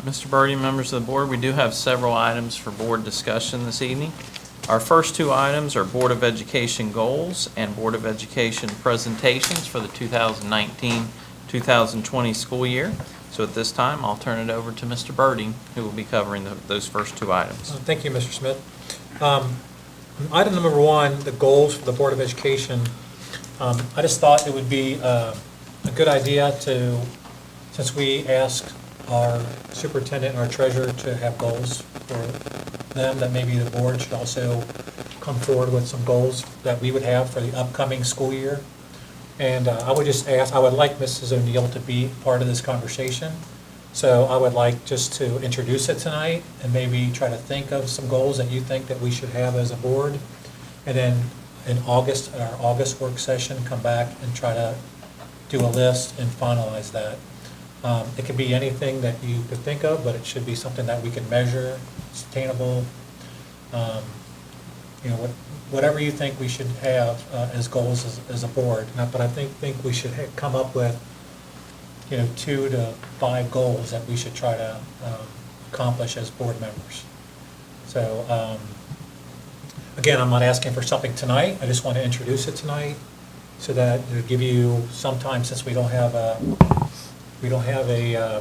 Mr. Birdie, members of the board, we do have several items for board discussion this evening. Our first two items are Board of Education goals and Board of Education presentations for the 2019-2020 school year. So at this time, I'll turn it over to Mr. Birdie, who will be covering those first two items. Thank you, Mr. Smith. Item number one, the goals for the Board of Education. I just thought it would be a good idea to, since we asked our superintendent and our treasurer to have goals for them, that maybe the board should also come forward with some goals that we would have for the upcoming school year. And I would just ask, I would like Mrs. O'Neill to be part of this conversation. So I would like just to introduce it tonight and maybe try to think of some goals that you think that we should have as a board. And then in August, at our August work session, come back and try to do a list and finalize that. It could be anything that you could think of, but it should be something that we can measure, sustainable. Whatever you think we should have as goals as a board. But I think we should come up with 2 to 5 goals that we should try to accomplish as board members. So again, I'm not asking for something tonight. I just want to introduce it tonight so that it'll give you some time, since we don't have a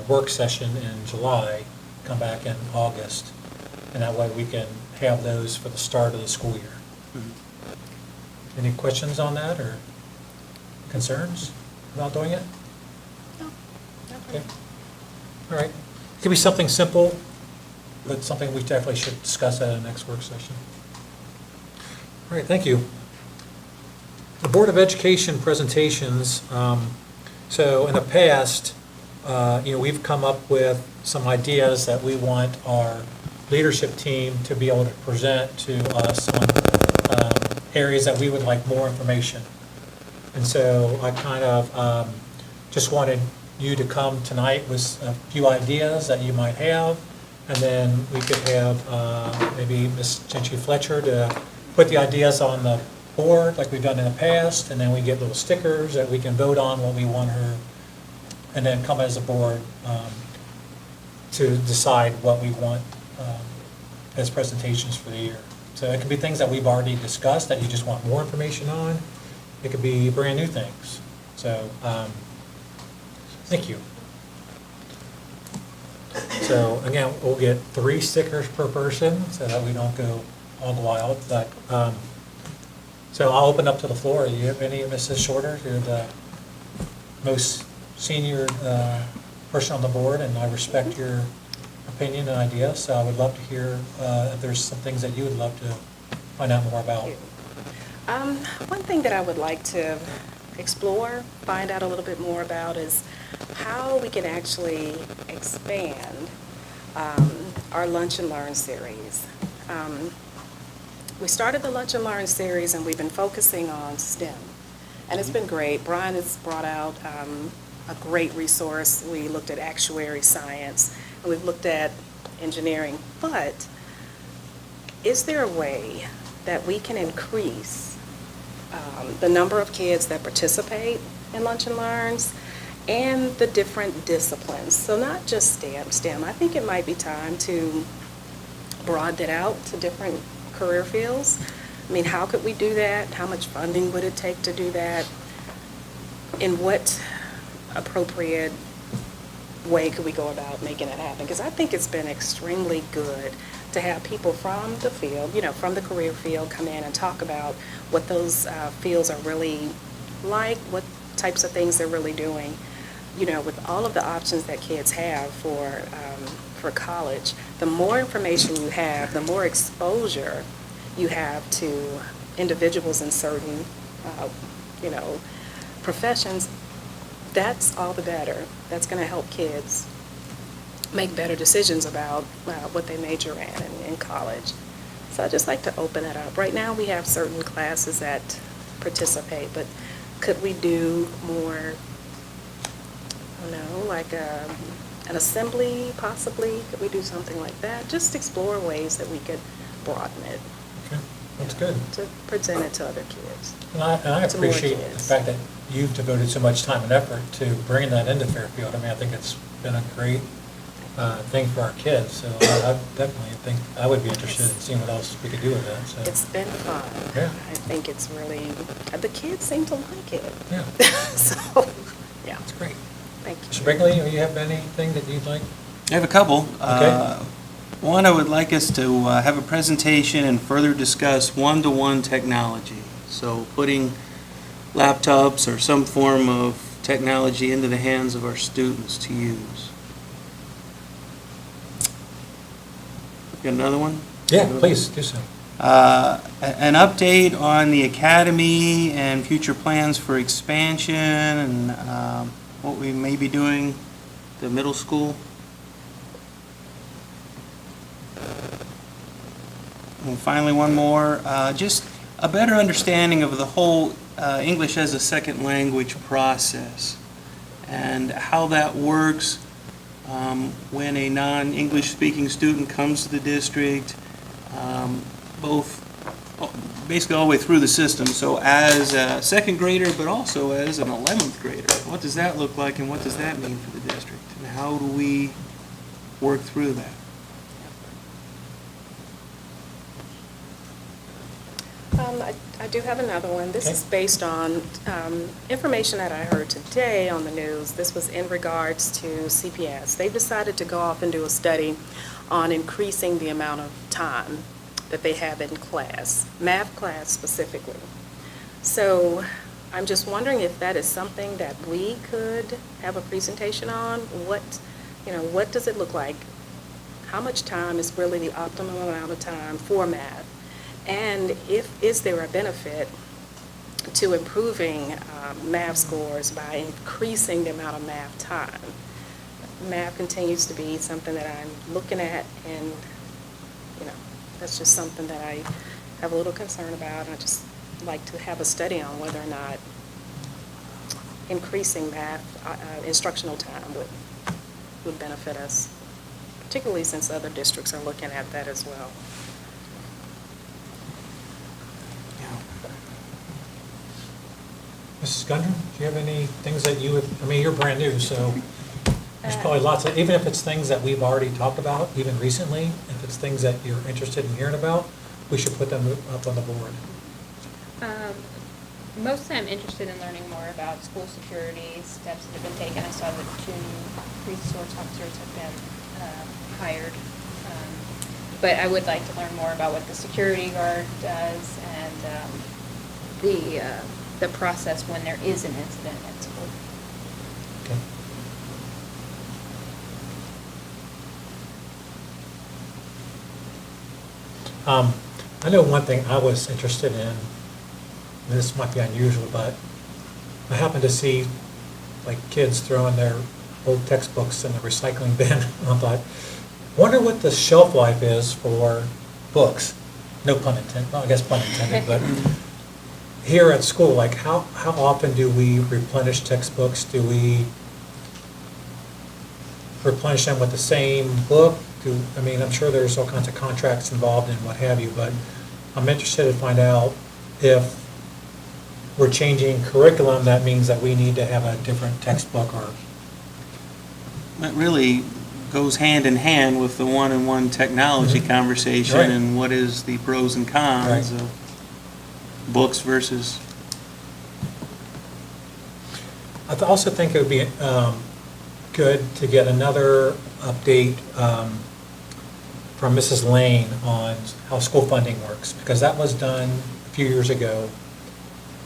work session in July, come back in August, and that way we can have those for the start of the school year. Mm-hmm. Any questions on that or concerns about doing it? No. Okay. All right. It could be something simple, but something we definitely should discuss at the next work session. All right, thank you. The Board of Education presentations. So in the past, we've come up with some ideas that we want our leadership team to be able to present to us on areas that we would like more information. And so I kind of just wanted you to come tonight with a few ideas that you might have, and then we could have maybe Ms. Gentry Fletcher to put the ideas on the board like we've done in the past, and then we get little stickers that we can vote on what we want her, and then come as a board to decide what we want as presentations for the year. So it could be things that we've already discussed that you just want more information on. It could be brand new things. So thank you. So again, we'll get 3 stickers per person so that we don't go all wild. But so I'll open up to the floor. You have any, Mrs. Shorter? You're the most senior person on the board, and I respect your opinion and ideas. So I would love to hear if there's some things that you would love to find out more about. One thing that I would like to explore, find out a little bit more about, is how we can actually expand our Lunch and Learn series. We started the Lunch and Learn series, and we've been focusing on STEM, and it's been great. Brian has brought out a great resource. We looked at actuary science, and we've looked at engineering, but is there a way that we can increase the number of kids that participate in Lunch and Learns and the different disciplines? So not just STEM. I think it might be time to broaden it out to different career fields. I mean, how could we do that? How much funding would it take to do that? In what appropriate way could we go about making it happen? Because I think it's been extremely good to have people from the field, from the career field, come in and talk about what those fields are really like, what types of things they're really doing. With all of the options that kids have for college, the more information you have, the more exposure you have to individuals in certain, professions. That's all the better. That's going to help kids make better decisions about what they major in college. So I'd just like to open it up. Right now we have certain classes that participate, but could we do more, like an assembly possibly? Could we do something like that? Just explore ways that we could broaden it. Okay, that's good. To present it to other kids. And I appreciate the fact that you've devoted so much time and effort to bringing that into Fairfield. I mean, I think it's been a great thing for our kids, so I definitely think I would be interested in seeing what else we could do with that, so. It's been fun. Yeah. I think it's really, the kids seem to like it. Yeah. So, yeah, That's great. thank you. Mr. Brinkley, do you have anything that you'd like? I have a couple. Okay. One, I would like us to have a presentation and further discuss one-to-one technology. So putting laptops or some form of technology into the hands of our students to use. Got another one? Yeah, please, do so. An update on the academy and future plans for expansion and what we may be doing at the middle school. And finally, one more, just a better understanding of the whole English as a second language process and how that works when a non-English speaking student comes to the district, both, basically all the way through the system. So as a second grader, but also as an 11th grader. What does that look like and what does that mean for the district? And how do we work through that? I do have another one. This Okay. is based on information that I heard today on the news. This was in regards to CPS. They've decided to go off and do a study on increasing the amount of time that they have in class, math class specifically. So I'm just wondering if that is something that we could have a presentation on. What does it look like? How much time is really the optimum amount of time for math? And is there a benefit to improving math scores by increasing the amount of math time? Math continues to be something that I'm looking at, and, that's just something that I have a little concern about. I'd just like to have a study on whether or not increasing math instructional time would benefit us, particularly since other districts are looking at that as well. Mrs. Gundry, do you have any things that you would, I mean, you're brand new, so there's probably lots of, even if it's things that we've already talked about, even recently, if it's things that you're interested in hearing about, we should put them up on the board. Mostly I'm interested in learning more about school security, steps that have been taken. I saw that 2 new resource officers have been hired. But I would like to learn more about what the security guard does and the process when there is an incident at school. Okay. I know one thing I was interested in, and this might be unusual, but I happened to see like kids throwing their old textbooks in the recycling bin. And I thought, wonder what the shelf life is for books. No pun intended, well, I guess pun intended, but here at school, like how often do we replenish textbooks? Do we replenish them with the same book? I mean, I'm sure there's all kinds of contracts involved and what have you, but I'm interested to find out if we're changing curriculum, that means that we need to have a different textbook or. That really goes hand in hand with the one-on-one technology Mhm. conversation Right. and what is the pros and cons Right. of books versus. I also think it would be good to get another update from Mrs. Lane on how school funding works, because that was done a few years ago.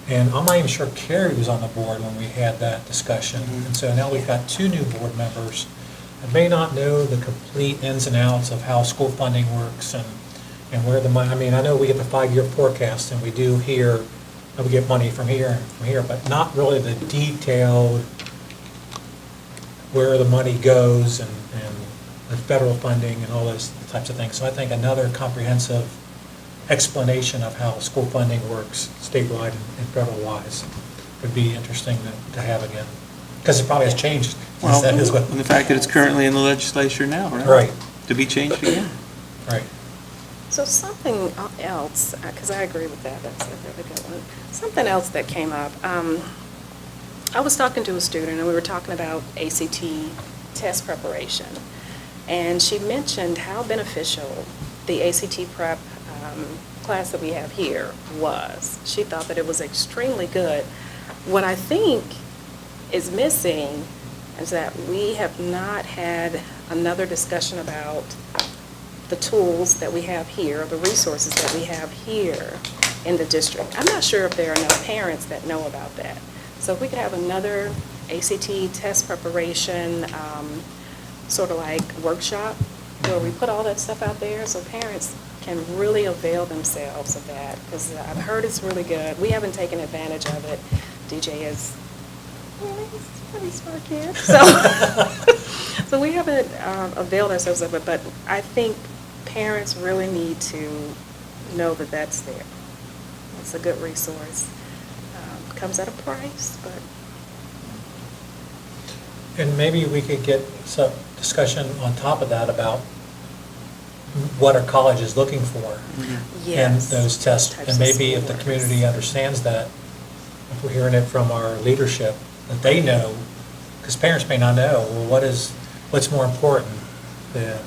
And I'm not even sure Carrie was on the board when we had that discussion. Mhm. And so now we've got 2 new board members that may not know the complete ins and outs of how school funding works and where the money, I mean, I know we get the 5-year forecast and we do hear, that we get money from here and from here, but not really the detailed where the money goes and the federal funding and all those types of things. So I think another comprehensive explanation of how school funding works statewide and federal-wise would be interesting to have again. Because it probably has changed since Well, that as well. and the fact that it's currently in the legislature now, right? Right, To be changed again. right. So something else, because I agree with that, that's a really good one. Something else that came up, I was talking to a student, and we were talking about ACT test preparation. And she mentioned how beneficial the ACT prep class that we have here was. She thought that it was extremely good. What I think is missing is that we have not had another discussion about the tools that we have here, the resources that we have here in the district. I'm not sure if there are enough parents that know about that. So if we could have another ACT test preparation, sort of like workshop, where we put all that stuff out there so parents can really avail themselves of that, because I've heard it's really good. We haven't taken advantage of it. DJ is, well, he's a pretty smart kid, so we haven't availed ourselves of it, but I think parents really need to know that that's there. It's a good resource. Comes at a price, but And maybe we could get some discussion on top of that about what our college is looking for. And yes. those tests, Types and of maybe if the scores. community understands that, if we're hearing it from our leadership, that they know, because parents may not know, well, what's more important, the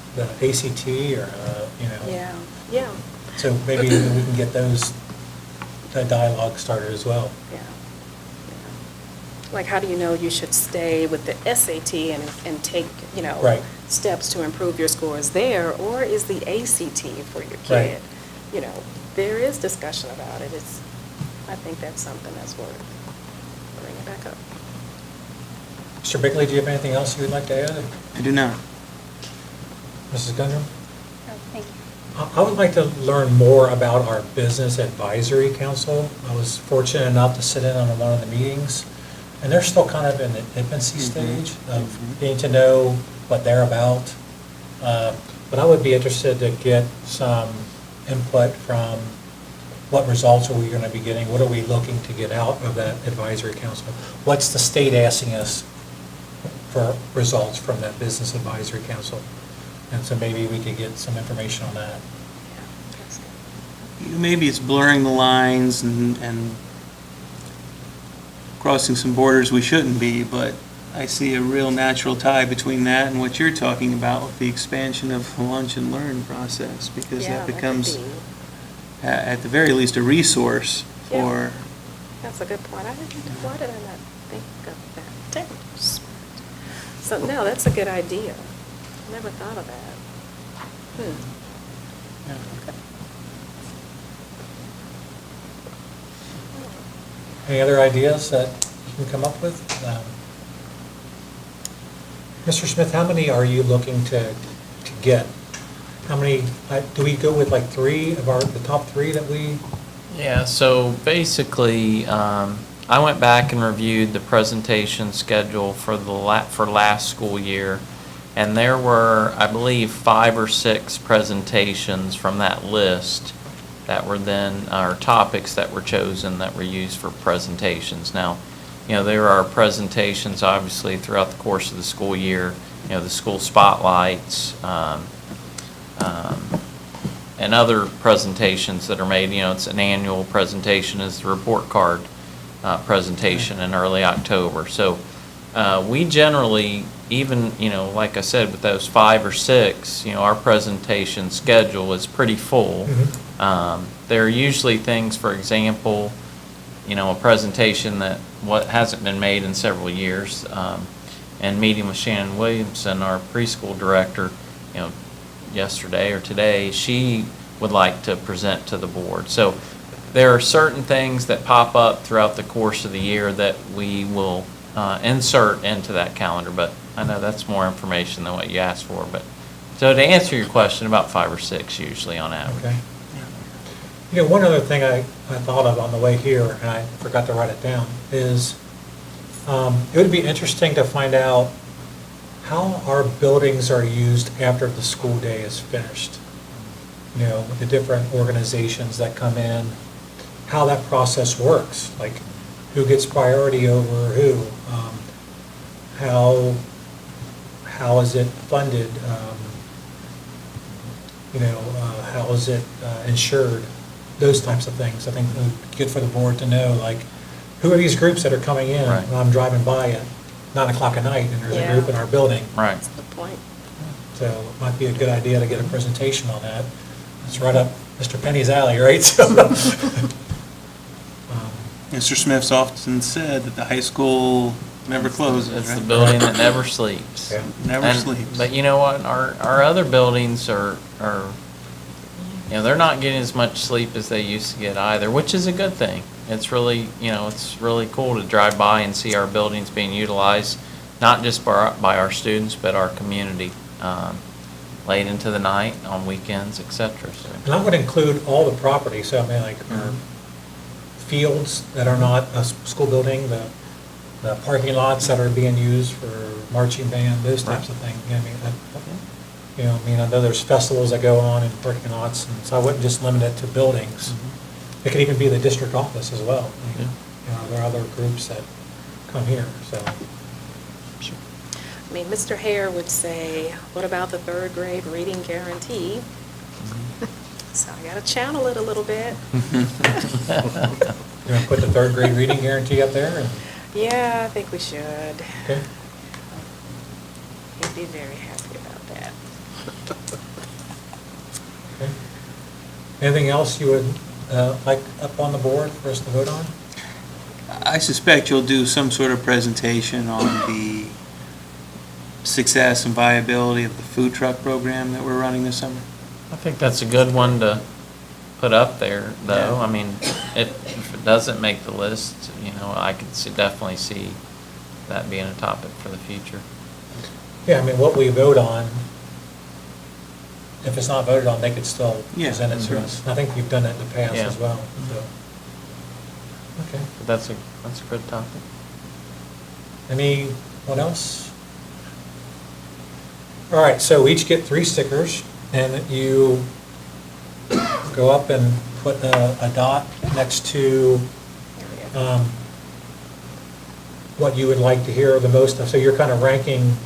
ACT or, Yeah, yeah, So maybe we can get that dialogue started as well. yeah. Like, how do you know you should stay with the SAT and take, Right. steps to improve your scores there, or is the ACT for your Right. kid? There is discussion about it. I think that's something that's worth bringing back up. Mr. Bigley, do you have anything else you would like to add? I do not. Mrs. Gundram? Oh, thank you. I would like to learn more about our Business Advisory Council. I was fortunate enough to sit in on one of the meetings, and they're still kind of in the infancy stage of getting to know what they're about. But I would be interested to get some input from what results are we going to be getting? What are we looking to get out of that advisory council? What's the state asking us for results from that Business Advisory Council? And so maybe we could get some information on that. Yeah, that's good. Maybe it's blurring the lines and crossing some borders we shouldn't be, but I see a real natural tie between that and what you're talking about with the expansion of the lunch and learn process, because Yeah, that could becomes, be. at the very least, a resource Yeah. for, That's a good point. Why did I not think of that? Dang, smart. So, no, that's a good idea. Never thought of that. Okay. Any other ideas that you can come up with? Mr. Smith, how many are you looking to get? How many, do we go with like three of the top three that we? Yeah, so basically, I went back and reviewed the presentation schedule for last school year, and there were, I believe, 5 or 6 presentations from that list that were then, or topics that were chosen that were used for presentations. Now, there are presentations, obviously, throughout the course of the school year, the school spotlights, and other presentations that are made. It's an annual presentation, is the report card presentation in early October. So we generally, even, like I said, with those 5 or 6, our presentation schedule is pretty full. There are usually things, for example, a presentation that hasn't been made in several years, and meeting with Shannon Williamson, our preschool director, yesterday or today, she would like to present to the board. So there are certain things that pop up throughout the course of the year that we will insert into that calendar, but I know that's more information than what you asked for. But so to answer your question, about 5 or 6 usually on average. Okay. One other thing I thought of on the way here, and I forgot to write it down, is it would be interesting to find out how our buildings are used after the school day is finished. The different organizations that come in, how that process works, like who gets priority over who, how is it funded, how is it insured, those types of things. I think it would be good for the board to know, like, who are these groups that are coming in Right. when I'm driving by at 9 o'clock at night and there's a Yeah. group in our building. Right. That's the point. So So it might be a good idea to get a presentation on that. It's right up Mr. Penny's alley, right? So, Mr. Smith's often said that the high school never closes, It's the right? building that never sleeps. Yeah. Never And- sleeps. But you know what, our other buildings are, they're not getting as much sleep as they used to get either, which is a good thing. It's really, it's really cool to drive by and see our buildings being utilized, not just by our students, but our community, late into the night, on weekends, et cetera, so. and I would include all the property, so I mean, like our fields that are not a school building, the parking lots that are being used for marching band, those types of things. I mean, I know there's festivals that go on in parking lots, and so I wouldn't just limit it to buildings. It could even be the district office as well. I mean, there are other groups that come here, so. I mean, Mr. Hare would say, what about the third grade reading guarantee? So I got to channel it a little bit. You want to put the third grade reading guarantee up there? Yeah, I think we should. Okay. He'd be very happy about that. Okay. Anything else you would like up on the board for us to vote on? I suspect you'll do some sort of presentation on the success and viability of the food truck program that we're running this summer. I think that's a good one to put up there, though. Yeah. I mean, if it doesn't make the list, I could definitely see that being a topic for the future. Yeah, I mean, what we vote on, if it's not voted on, they could still Yeah, present it to sure. us. I think we've done that in the past Yeah. as well, so. Okay. But that's a good topic. Anyone else? All right, so we each get 3 stickers, and you go up and put a dot next to There we go. what you would like to hear the most of. So you're kind of ranking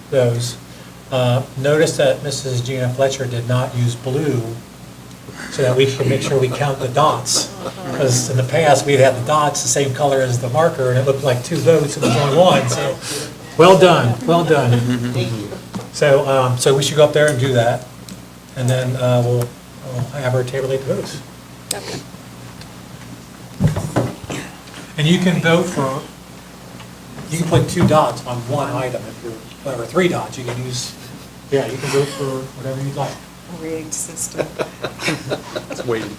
those. Notice that Mrs. Gina Fletcher did not use blue, so that we can make sure we count the dots. Because in the past, we'd had the dots the same color as the marker, and it looked like 2 votes, and it was only 1, so, well done, well done. So we should go up there and do that, and then we'll have her tabulate the votes. Okay. And you can vote for, you can put 2 dots on one item if you're, or 3 dots, you can use, you can vote for whatever you'd like. Rigged system. It's waiting.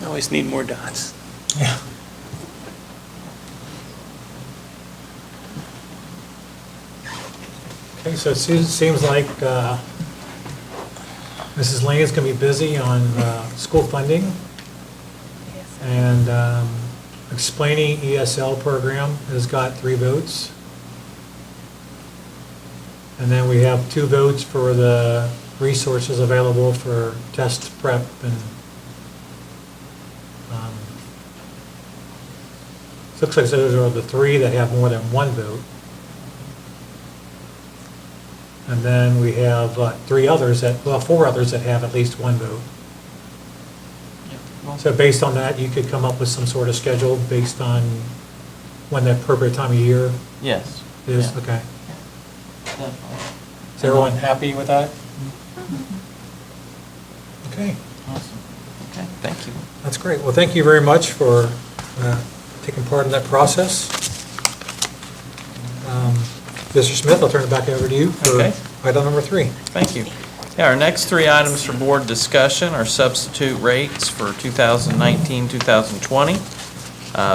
I always need more dots. Yeah. Okay, so it seems like Mrs. Lane is going to be busy on school funding Yes. and explaining ESL program has got 3 votes. And then we have 2 votes for the resources available for test prep and so it looks like those are the 3 that have more than 1 vote. And then we have 4 others that have at least 1 vote. So based on that, you could come up with some sort of schedule based on when the appropriate time of year Yes. is, Yeah. okay. Definitely. Is everyone happy with that? Okay, Awesome. Okay, thank you. that's great. Well, thank you very much for taking part in that process. Mr. Smith, I'll turn it back over to you for Okay. item number 3. Thank you. Yeah, our next 3 items for board discussion are substitute rates for 2019-2020,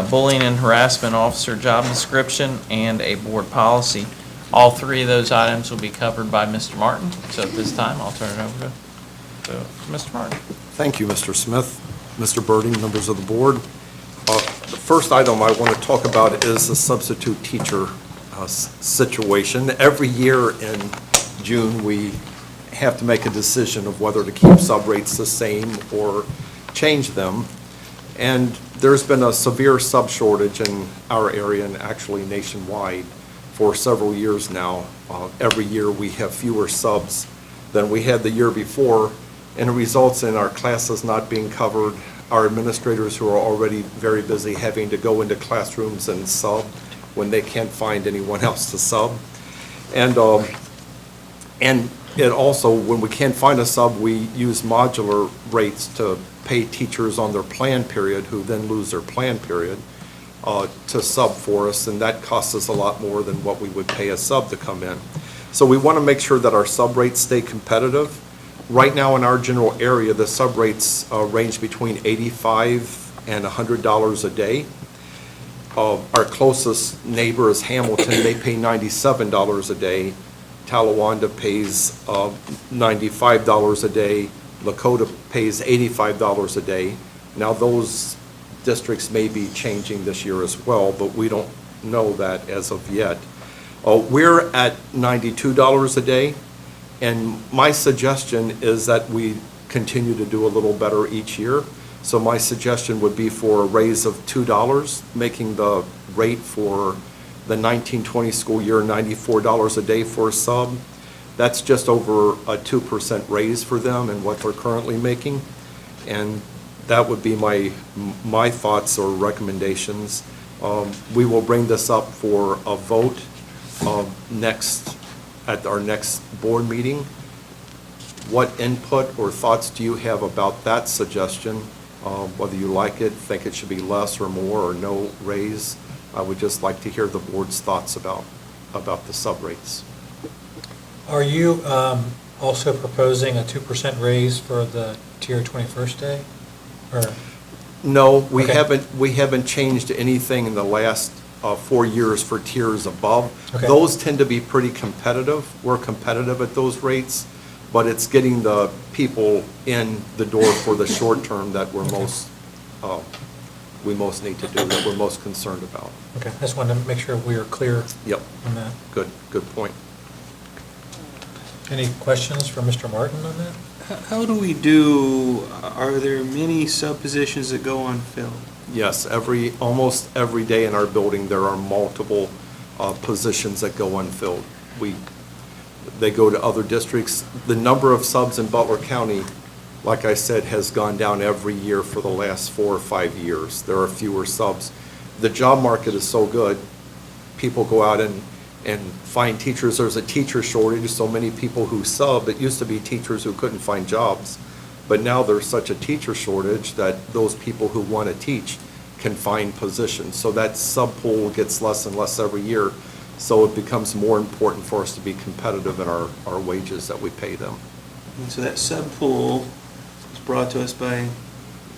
bullying and harassment officer job description, and a board policy. All 3 of those items will be covered by Mr. Martin, so at this time, I'll turn it over to Mr. Martin. Thank you, Mr. Smith, Mr. Birding, members of the board. The first item I want to talk about is the substitute teacher situation. Every year in June, we have to make a decision of whether to keep sub rates the same or change them. And there's been a severe sub shortage in our area and actually nationwide for several years now. Every year we have fewer subs than we had the year before, and it results in our classes not being covered, our administrators who are already very busy having to go into classrooms and sub when they can't find anyone else to sub. And it also, when we can't find a sub, we use modular rates to pay teachers on their plan period who then lose their plan period to sub for us, and that costs us a lot more than what we would pay a sub to come in. So we want to make sure that our sub rates stay competitive. Right now in our general area, the sub rates range between $85 and $100 a day. Our closest neighbor is Hamilton. They pay $97 a day. Talawanda pays $95 a day. Lakota pays $85 a day. Now, those districts may be changing this year as well, but we don't know that as of yet. We're at $92 a day, and my suggestion is that we continue to do a little better each year. So my suggestion would be for a raise of $2, making the rate for the 1920 school year $94 a day for a sub. That's just over a 2% raise for them in what they're currently making. And that would be my thoughts or recommendations. We will bring this up for a vote at our next board meeting. What input or thoughts do you have about that suggestion? Whether you like it, think it should be less or more or no raise? I would just like to hear the board's thoughts about the sub rates. Are you also proposing a 2% raise for the tier 21st day? Or, No, we Okay. haven't changed anything in the last 4 years for tiers above. Okay. Those tend to be pretty competitive. We're competitive at those rates, but it's getting the people in the door for the short term that we most need to do, that we're most concerned about. okay, I just wanted to make sure we are clear Yep, on that. good point. Any questions for Mr. Martin on that? How do we do, are there many sub positions that go unfilled? Yes, almost every day in our building, there are multiple positions that go unfilled. They go to other districts. The number of subs in Butler County, like I said, has gone down every year for the last 4 or 5 years. There are fewer subs. The job market is so good, people go out and find teachers. There's a teacher shortage, so many people who sub. It used to be teachers who couldn't find jobs, but now there's such a teacher shortage that those people who want to teach can find positions. So that sub pool gets less and less every year, so it becomes more important for us to be competitive in our wages that we pay them. And so that sub pool is brought to us by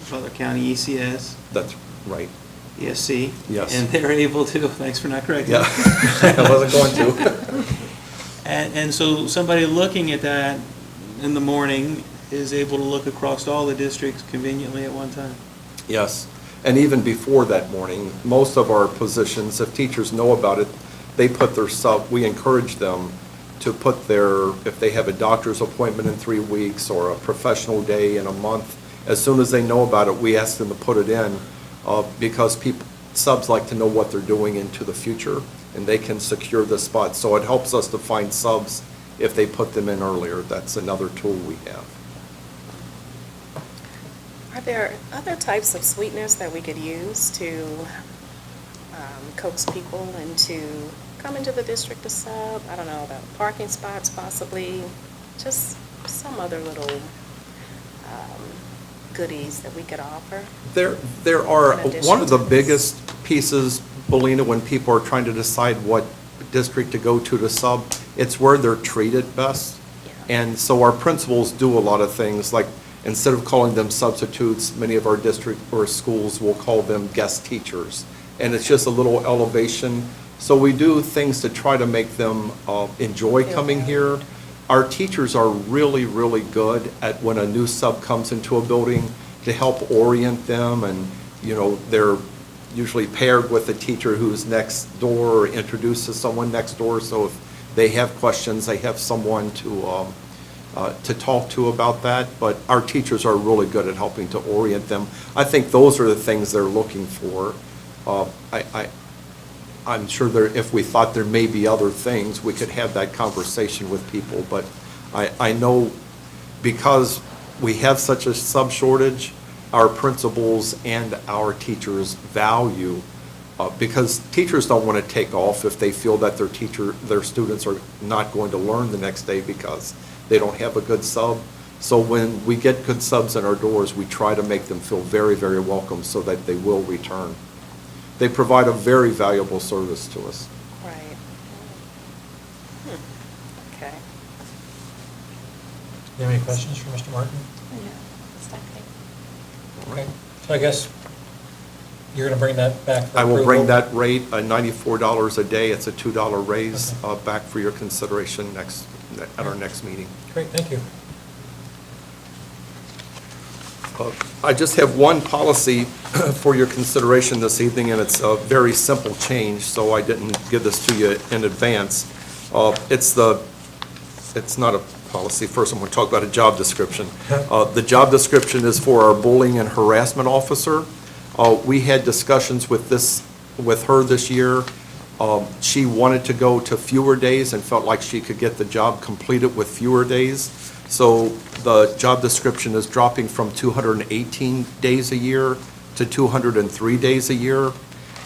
Butler County ECS, That's right. ESC. Yes. And they're able to, thanks for not correcting Yeah, me. I wasn't going to. And so somebody looking at that in the morning is able to look across all the districts conveniently at one time? Yes, and even before that morning, most of our positions, if teachers know about it, they put their we encourage them to put if they have a doctor's appointment in 3 weeks or a professional day in a month, as soon as they know about it, we ask them to put it in because subs like to know what they're doing into the future, and they can secure the spot. So it helps us to find subs if they put them in earlier. That's another tool we have. Are there other types of sweeteners that we could use to coax people into coming to the district to sub? I don't know, about parking spots possibly, just some other little goodies that we could offer? There are, In addition one of the to this. biggest pieces, Belina, when people are trying to decide what district to go to sub, it's where they're treated best. Yeah. And so our principals do a lot of things, like instead of calling them substitutes, many of our district or schools will call them guest teachers. And it's just a little elevation. So we do things to try to make them enjoy Feel coming valued. here. Our teachers are really, really good at when a new sub comes into a building to help orient them, and, they're usually paired with a teacher who's next door or introduces someone next door. So if they have questions, they have someone to talk to about that. But our teachers are really good at helping to orient them. I think those are the things they're looking for. I'm sure if we thought there may be other things, we could have that conversation with people. But I know because we have such a sub shortage, our principals and our teachers value, because teachers don't want to take off if they feel that their students are not going to learn the next day because they don't have a good sub. So when we get good subs in our doors, we try to make them feel very, very welcome so that they will return. They provide a very valuable service to us. Right. Okay. Do you have any questions for Mr. Martin? No, it's okay. Okay, so I guess you're going to bring that back for I will bring approval? that rate, $94 a day, it's a $2 raise, Okay. back for your consideration at our next meeting. Great, thank you. I just have one policy for your consideration this evening, and it's a very simple change, so I didn't give this to you in advance. It's not a policy. First, I'm going to talk about a job description. The job description is for our bullying and harassment officer. We had discussions with her this year. She wanted to go to fewer days and felt like she could get the job completed with fewer days. So the job description is dropping from 218 days a year to 203 days a year.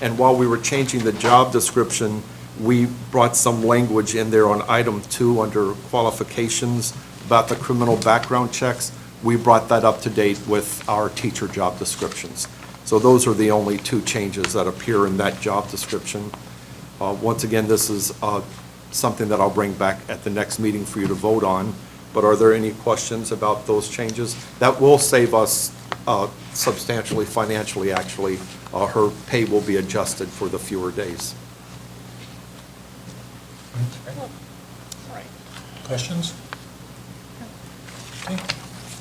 And while we were changing the job description, we brought some language in there on item 2 under qualifications about the criminal background checks. We brought that up to date with our teacher job descriptions. So those are the only 2 changes that appear in that job description. Once again, this is something that I'll bring back at the next meeting for you to vote on. But are there any questions about those changes? That will save us substantially financially, actually. Her pay will be adjusted for the fewer days. Questions? Okay,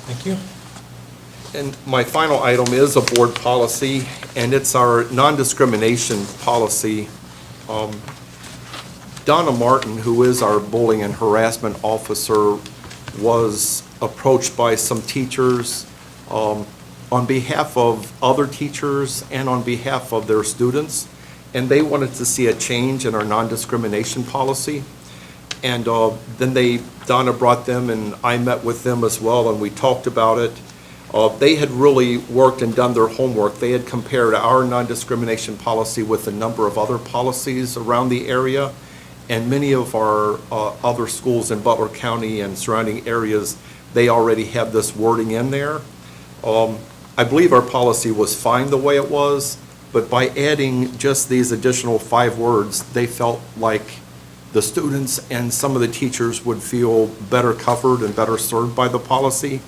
thank you. And my final item is a board policy, and it's our non-discrimination policy. Donna Martin, who is our bullying and harassment officer, was approached by some teachers on behalf of other teachers and on behalf of their students, and they wanted to see a change in our non-discrimination policy. And then Donna brought them, and I met with them as well, and we talked about it. They had really worked and done their homework. They had compared our non-discrimination policy with a number of other policies around the area, and many of our other schools in Butler County and surrounding areas, they already have this wording in there. I believe our policy was fine the way it was, but by adding just these additional 5 words, they felt like the students and some of the teachers would feel better covered and better served by the policy.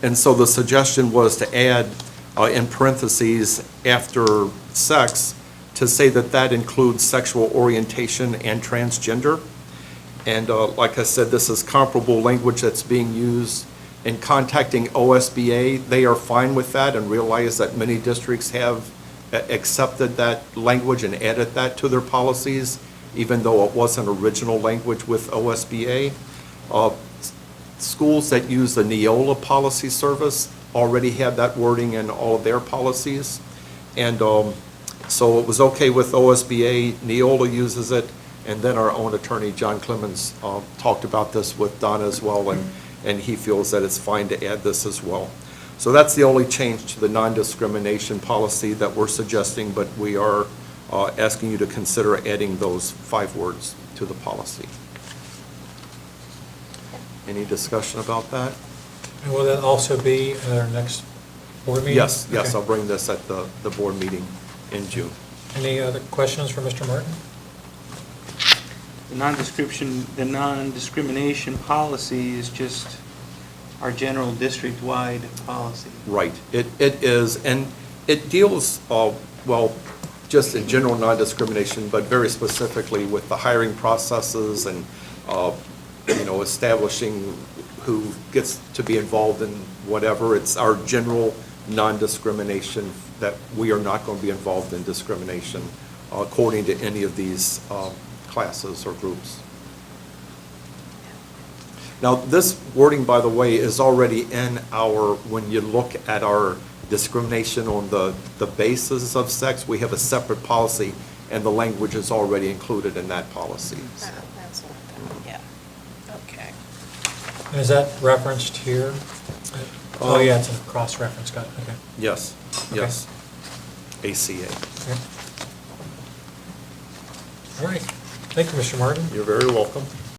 And so the suggestion was to add in parentheses after sex, to say that that includes sexual orientation and transgender. And like I said, this is comparable language that's being used in contacting OSBA. They are fine with that and realize that many districts have accepted that language and added that to their policies, even though it wasn't original language with OSBA. Schools that use the Neola policy service already have that wording in all of their policies. And so it was okay with OSBA, Neola uses it, and then our own attorney, John Clemens, talked about this with Donna as well, and he feels that it's fine to add this as well. So that's the only change to the non-discrimination policy that we're suggesting, but we are asking you to consider adding those 5 words to the policy. Any discussion about that? And will that also be at our next board meeting? Yes, Okay. I'll bring this at the board meeting in June. Any other questions for Mr. Martin? The non-discrimination policy is just our general district-wide policy. Right, it is, and it deals, well, just in general non-discrimination, but very specifically with the hiring processes and, establishing who gets to be involved in whatever. It's our general non-discrimination, that we are not going to be involved in discrimination according to any of these classes or groups. Now, this wording, by the way, is already in our, when you look at our discrimination on the basis of sex, we have a separate policy, and the language is already included in that policy. That's what I thought, yeah. Okay. And is that referenced here? Oh, yeah, it's a cross-reference, got it, okay. Yes, yes. ACA. Okay. All right, thank you, Mr. Martin. You're very welcome.